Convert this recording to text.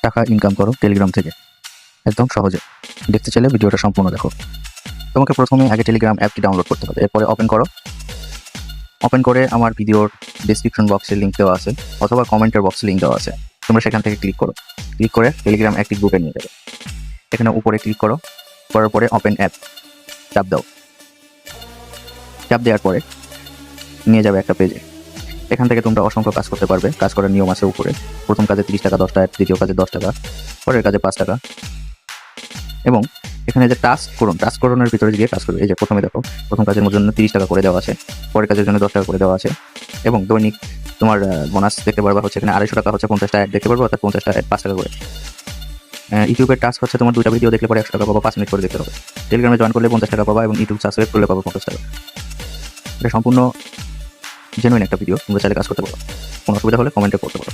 টাকা ইনকাম করো টেলিগ্রাম থেকে একদম সহজে। দেখতে চাইলে ভিডিওটা সম্পূর্ণ দেখো। তোমাকে প্রথমে আগে টেলিগ্রাম অ্যাপটি ডাউনলোড করতে হবে, এরপরে ওপেন করো। ওপেন করে আমার ভিডিওর ডেসক্রিপশন বক্সে লিঙ্ক দেওয়া আছে অথবা কমেন্টের বক্সে লিঙ্ক দেওয়া আছে, তোমরা সেখান থেকে ক্লিক করো। ক্লিক করে টেলিগ্রাম একটি গ্রুপে নিয়ে যাবে। এখানে উপরে ক্লিক করো, করার পরে ওপেন অ্যাপ চাপ দাও। চাপ দেওয়ার পরে নিয়ে যাবে একটা পেজে। এখান থেকে তোমরা অসংখ্য কাজ করতে পারবে। কাজ করার নিয়ম আছে উপরে। প্রথম কাজে 30 টাকা 10 টাকা, দ্বিতীয় কাজে 10 টাকা, পরের কাজে 5 টাকা। এবং এখানে যে টাস্ক করণের ভিতরে গিয়ে কাজ করবে। এই যে প্রথমে দেখো, প্রথম কাজের জন্য 30 টাকা করে দেওয়া আছে, পরের কাজের জন্য 10 টাকা করে দেওয়া আছে। এবং দৈনিক তোমার বোনাস দেখতে পারবা হচ্ছে এখানে 250 টাকা হচ্ছে 50টা অ্যাড দেখতে পারবো, অর্থাৎ 50টা অ্যাড 5 টাকা করে। ইউটিউবের টাস্ক হচ্ছে তোমার 2টা ভিডিও দেখলে পরে 100 টাকা পাবা, 5 মিনিট করে দেখতে হবে। টেলিগ্রামে জয়েন করলে 50 টাকা পাবা এবং ইউটিউব সাবস্ক্রাইব করলে পাবা 50 টাকা। এটা সম্পূর্ণ জেনুইন একটা ভিডিও, তোমরা চাইলে কাজ করতে পারো। কোনো অসুবিধা হলে কমেন্টে করতে পারো।